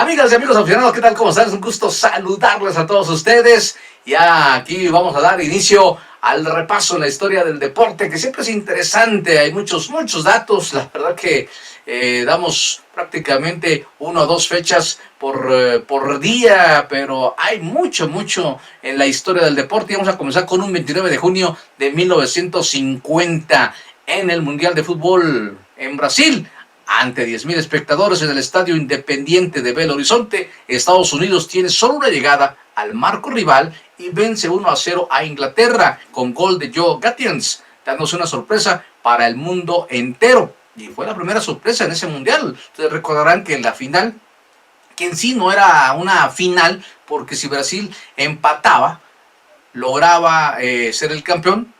Amigas y amigos aficionados, ¿qué tal? ¿Cómo están? Es un gusto saludarles a todos ustedes. Ya aquí vamos a dar inicio al repaso en la historia del deporte, que siempre es interesante. Hay muchos datos. La verdad que damos prácticamente 1 o 2 fechas por día, pero hay mucho en la historia del deporte. Y vamos a comenzar con un 29 de junio de 1950 en el Mundial de Fútbol en Brasil. Ante 10,000 espectadores en el Estadio Independiente de Belo Horizonte, Estados Unidos tiene solo una llegada al marco rival y vence 1-0 a Inglaterra con gol de Joe Gattiens, dándose una sorpresa para el mundo entero. Y fue la primera sorpresa en ese mundial. Ustedes recordarán que la final, que en sí no era una final, porque si Brasil empataba, lograba ser el campeón,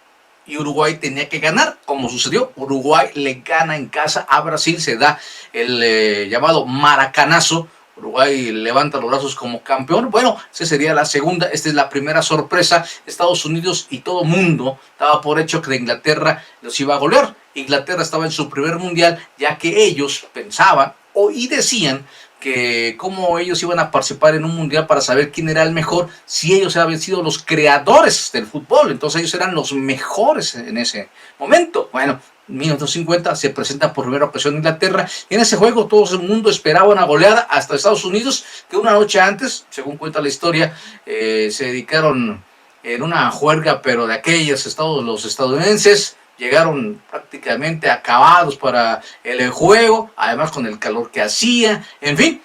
y Uruguay tenía que ganar, como sucedió. Uruguay le gana en casa a Brasil, se da el llamado maracanazo. Uruguay levanta los brazos como campeón. Bueno, esa sería la segunda. Esta es la primera sorpresa. Estados Unidos y todo mundo daba por hecho que Inglaterra los iba a golear. Inglaterra estaba en su primer mundial, ya que ellos pensaban y decían que cómo ellos iban a participar en un mundial para saber quién era el mejor, si ellos habían sido los creadores del fútbol. Entonces ellos eran los mejores en ese momento. Bueno, en 1950 se presenta por primera ocasión Inglaterra, y en ese juego todo el mundo esperaba una goleada, hasta Estados Unidos, que una noche antes, según cuenta la historia, se dedicaron en una juerga, pero de aquellas, los estadounidenses llegaron prácticamente acabados para el juego, además con el calor que hacía. En fin,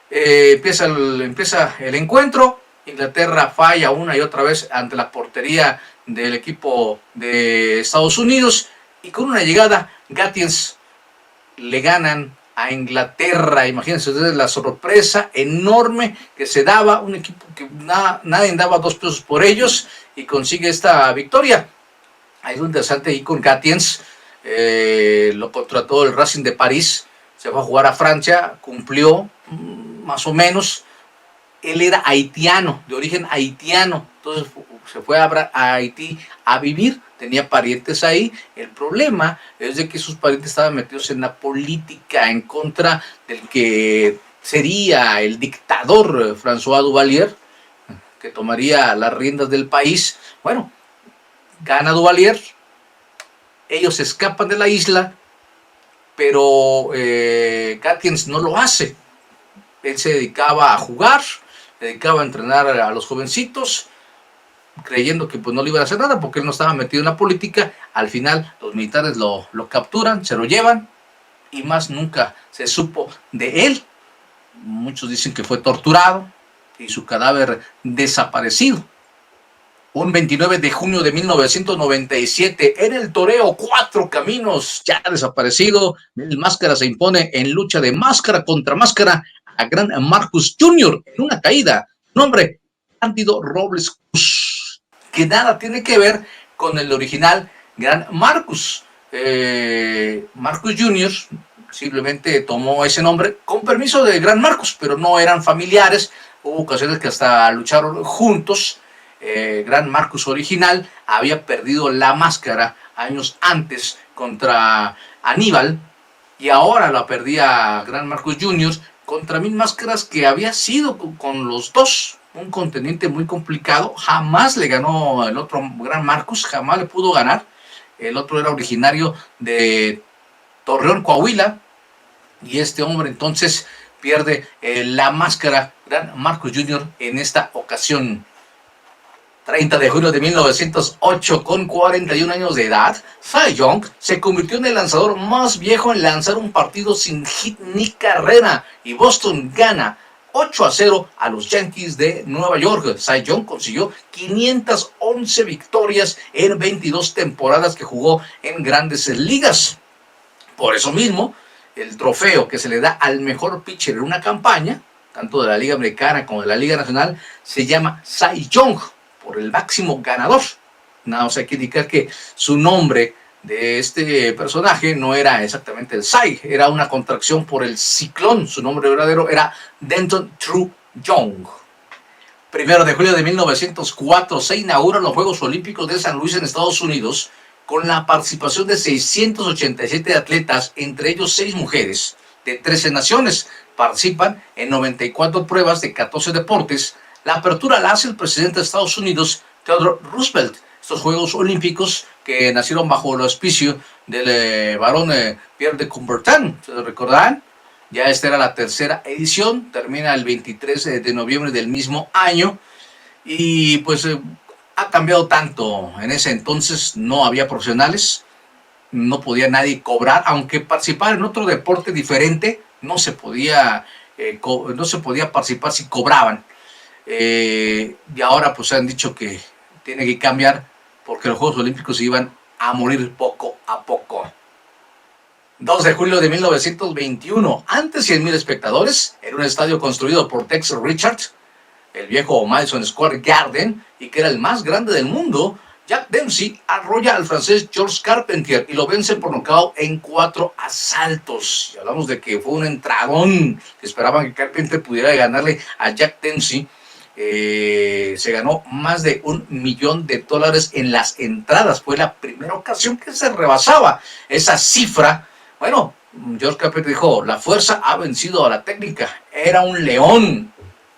empieza el encuentro. Inglaterra falla una y otra vez ante la portería del equipo de Estados Unidos, y con una llegada, Gattiens le ganan a Inglaterra. Imagínense ustedes la sorpresa enorme que se daba, un equipo que nadie daba 2 pesos por ellos, y consigue esta victoria. Hay un interesante ahí con Gattiens, lo contrató el Racing de París, se fue a jugar a Francia, cumplió más o menos. Él era haitiano, de origen haitiano, entonces se fue a Haití a vivir, tenía parientes ahí. El problema es de que sus parientes estaban metidos en la política en contra del que sería el dictador François Duvalier, que tomaría las riendas del país. Bueno, gana Duvalier, ellos escapan de la isla, pero Gattiens no lo hace. Él se dedicaba a jugar, se dedicaba a entrenar a los jovencitos, creyendo que pues no le iban a hacer nada porque él no estaba metido en la política. Al final los militares lo capturan, se lo llevan, y más nunca se supo de él. Muchos dicen que fue torturado y su cadáver desaparecido. Un 29 de junio de 1997, en el torneo Cuatro Caminos, ya desaparecido, el Máscara se impone en lucha de máscara contra máscara a Gran Marcus Jr. en una caída. Nombre, Cándido Robles Cruz, que nada tiene que ver con el original Gran Marcus. Marcus Jr. simplemente tomó ese nombre con permiso de Gran Marcus, pero no eran familiares. Hubo ocasiones que hasta lucharon juntos. Gran Marcus original había perdido la máscara años antes contra Aníbal, y ahora la perdía Gran Marcus Jr. contra 1000 máscaras, que había sido con los dos un contendiente muy complicado. Jamás le ganó el otro Gran Marcus, jamás le pudo ganar. El otro era originario de Torreón, Coahuila, y este hombre entonces pierde la máscara Gran Marcus Jr. en esta ocasión. 30 de julio de 1908, con 41 años de edad, Cy Young se convirtió en el lanzador más viejo en lanzar un partido sin hit ni carrera, y Boston gana 8-0 a los Yankees de Nueva York. Cy Young consiguió 511 victorias en 22 temporadas que jugó en Grandes Ligas. Por eso mismo, el trofeo que se le da al mejor pitcher en una campaña, tanto de la Liga Americana como de la Liga Nacional, se llama Cy Young, por el máximo ganador. Nada más hay que indicar que su nombre de este personaje no era exactamente el Cy, era una contracción por el ciclón. Su nombre verdadero era Denton True Young. 1 de julio de 1904 se inauguran los Juegos Olímpicos de San Luis en Estados Unidos, con la participación de 687 atletas, entre ellos 6 mujeres de 13 naciones. participan en 94 pruebas de 14 deportes. La apertura la hace el presidente de Estados Unidos, Theodore Roosevelt. Estos Juegos Olímpicos que nacieron bajo el auspicio del varón Pierre de Coubertin, ¿se lo recordarán? Ya esta era la tercera edición, termina el 23 de noviembre del mismo año y pues ha cambiado tanto. En ese entonces no había profesionales, no podía nadie cobrar, aunque participar en otro deporte diferente no se podía participar si cobraban. Y ahora pues han dicho que tiene que cambiar porque los Juegos Olímpicos iban a morir poco a poco. 2 de julio de 1921, ante 100,000 espectadores, en un estadio construido por Tex Richards, el viejo Madison Square Garden, y que era el más grande del mundo, Jack Dempsey arrolla al francés George Carpentier y lo vence por nocaut en 4 asaltos. Y hablamos de que fue un entradón, que esperaban que Carpentier pudiera ganarle a Jack Dempsey. Se ganó más de $1,000,000 en las entradas. Fue la primera ocasión que se rebasaba esa cifra. Bueno, George Carpenter dijo, la fuerza ha vencido a la técnica. Era un león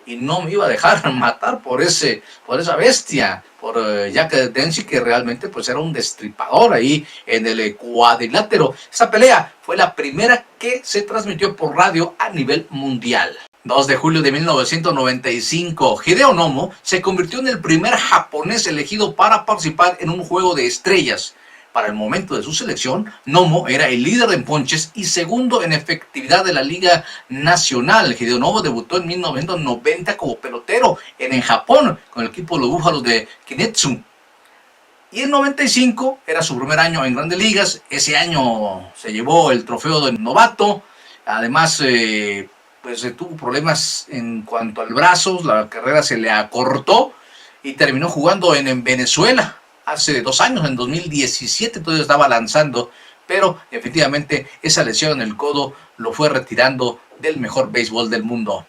y no me iba a dejar matar por esa bestia, por Jack Dempsey, que realmente pues era un destripador ahí en el cuadrilátero. Esa pelea fue la primera que se transmitió por radio a nivel mundial. 2 de julio de 1995, Hideo Nomo se convirtió en el primer japonés elegido para participar en un juego de estrellas. Para el momento de su selección, Nomo era el líder en ponches y segundo en efectividad de la Liga Nacional. Hideo Nomo debutó en 1990 como pelotero en Japón con el equipo de los Búfalos de Kinetsu. Y en 95 era su primer año en Grandes Ligas. Ese año se llevó el trofeo de novato. Además, pues tuvo problemas en cuanto al brazo, la carrera se le acortó y terminó jugando en Venezuela hace 2 años, en 2017, todavía estaba lanzando, pero efectivamente esa lesión en el codo lo fue retirando del mejor béisbol del mundo.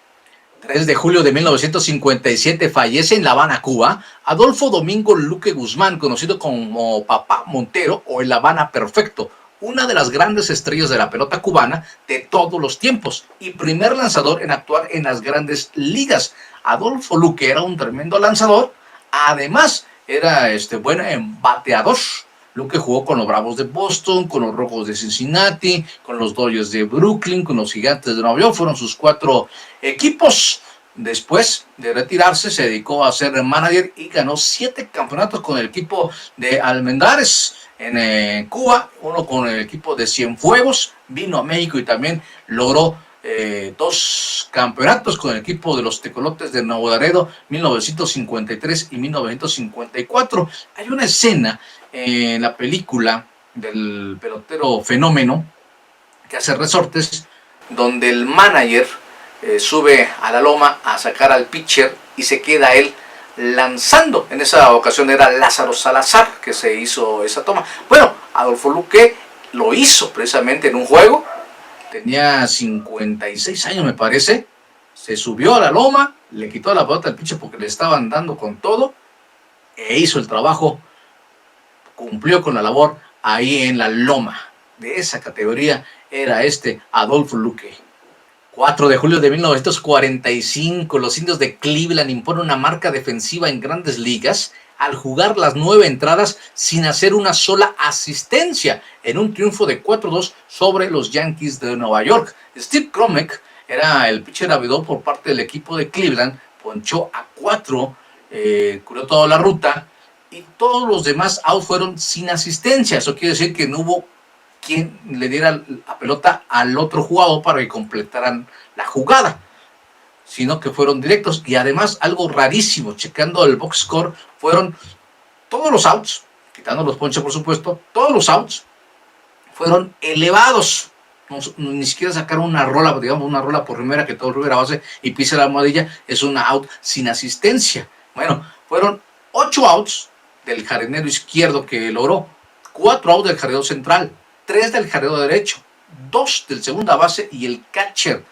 3 de julio de 1957 fallece en La Habana, Cuba, Adolfo Domingo Luque Guzmán, conocido como Papá Montero o el Habana Perfecto, una de las grandes estrellas de la pelota cubana de todos los tiempos y primer lanzador en actuar en las grandes ligas. Adolfo Luque era un tremendo lanzador, además era buen bateador. Luque jugó con los Bravos de Boston, con los Rojos de Cincinnati, con los Dodgers de Brooklyn, con los Gigantes de Nueva York, fueron sus 4 equipos. Después de retirarse se dedicó a ser manager y ganó 7 campeonatos con el equipo de Almendares en Cuba, uno con el equipo de Cienfuegos, vino a México y también logró 2 campeonatos con el equipo de los Tecolotes de Nuevo Laredo, 1953 y 1954. Hay una escena en la película del pelotero Fenómeno, que hace resortes, donde el manager sube a la loma a sacar al pitcher y se queda él lanzando. En esa ocasión era Lázaro Salazar que se hizo esa toma. Bueno, Adolfo Luque lo hizo precisamente en un juego. Tenía 56 años, me parece. Se subió a la loma, le quitó la pelota al pitcher porque le estaban dando con todo e hizo el trabajo, cumplió con la labor ahí en la loma. De esa categoría era Adolfo Luque. 4 de julio de 1945, los Indios de Cleveland imponen una marca defensiva en Grandes Ligas al jugar las 9 entradas sin hacer una sola asistencia, en un triunfo de 4-2 sobre los Yankees de Nueva York. Steve Kromek era el pitcher abridor por parte del equipo de Cleveland, ponchó a 4, cubrió toda la ruta y todos los demás outs fueron sin asistencia. Eso quiere decir que no hubo quien le diera la pelota al otro jugador para que completaran la jugada, sino que fueron directos. Y además algo rarísimo, checando el box score, fueron todos los outs, quitando los ponches por supuesto, todos los outs fueron elevados. No, ni siquiera sacaron una rola, digamos una rola por primera que todo primera base y pisa la almohadilla, es una out sin asistencia. Bueno, fueron 8 outs del jardinero izquierdo que logró, 4 outs del jardinero central, 3 del jardinero derecho, 2 del segunda base y el catcher.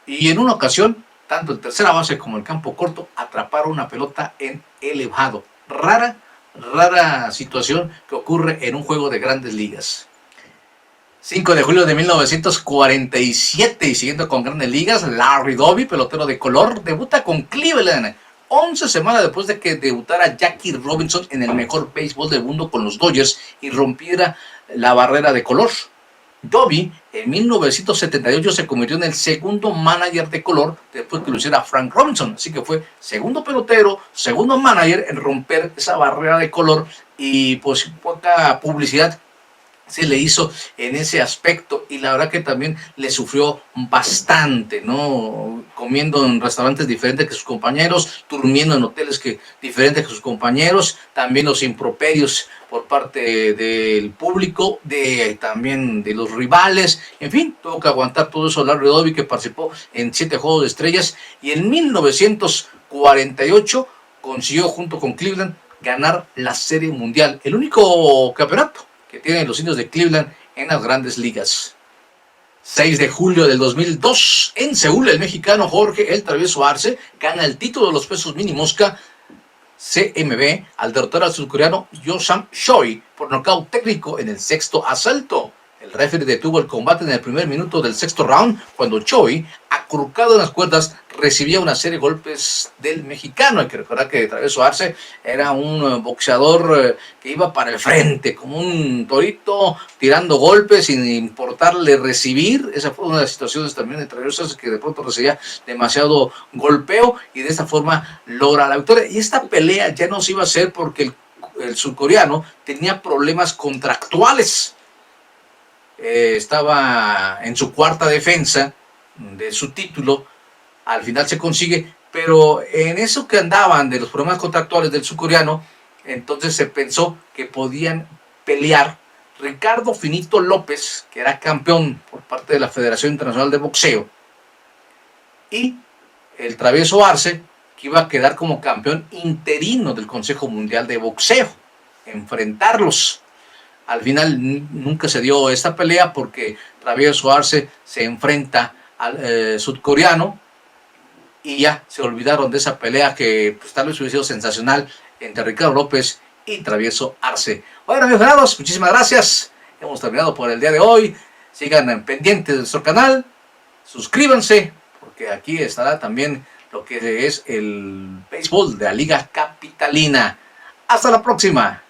Y en una ocasión, tanto el tercera base como el campo corto atraparon una pelota en elevado. Rara situación que ocurre en un juego de Grandes Ligas. 5 de julio de 1947 y siguiendo con grandes ligas, Larry Doby, pelotero de color, debuta con Cleveland 11 semanas después de que debutara Jackie Robinson en el mejor béisbol del mundo con los Dodgers y rompiera la barrera de color. Doby en 1978 se convirtió en el segundo manager de color después que lo hiciera Frank Robinson, así que fue segundo pelotero, segundo manager en romper esa barrera de color y pues poca publicidad se le hizo en ese aspecto y la verdad que también le sufrió bastante, ¿no? Comiendo en restaurantes diferentes que sus compañeros, durmiendo en hoteles diferentes que sus compañeros, también los improperios por parte del público, también de los rivales, en fin, tuvo que aguantar todo eso Larry Doby, que participó en 7 Juegos de Estrellas y en 1948 consiguió junto con Cleveland ganar la Serie Mundial, el único campeonato que tienen los indios de Cleveland en las grandes ligas. 6 de julio del 2002, en Seúl, el mexicano Jorge El Travieso Arce gana el título de los pesos mini mosca CMB al derrotar al surcoreano Yo-Sam Choi por nocaut técnico en el sexto asalto. El referee detuvo el combate en el primer minuto del sexto round cuando Choi, acurrucado en las cuerdas, recibía una serie de golpes del mexicano. Hay que recordar que Travieso Arce era un boxeador que iba para el frente, como un torito, tirando golpes sin importarle recibir. Esa fue una de las situaciones también de Travieso Arce, que de pronto recibía demasiado golpeo y de esta forma logra la victoria. Y esta pelea ya no se iba a hacer porque el surcoreano tenía problemas contractuales. Estaba en su cuarta defensa de su título, al final se consigue, pero en eso que andaban de los problemas contractuales del surcoreano, entonces se pensó que podían pelear Ricardo Finito López, que era campeón por parte de la Federación Internacional de Boxeo, y el Travieso Arce, que iba a quedar como campeón interino del Consejo Mundial de Boxeo, enfrentarlos. Al final nunca se dio esta pelea porque Travieso Arce se enfrenta al sudcoreano y ya se olvidaron de esa pelea que pues, tal vez hubiera sido sensacional entre Ricardo López y Travieso Arce. Bueno, amigos ganados, muchísimas gracias. Hemos terminado por el día de hoy. Sigan pendientes de nuestro canal. Suscríbanse porque aquí estará también lo que es el béisbol de la Liga Capitalina. Hasta la próxima.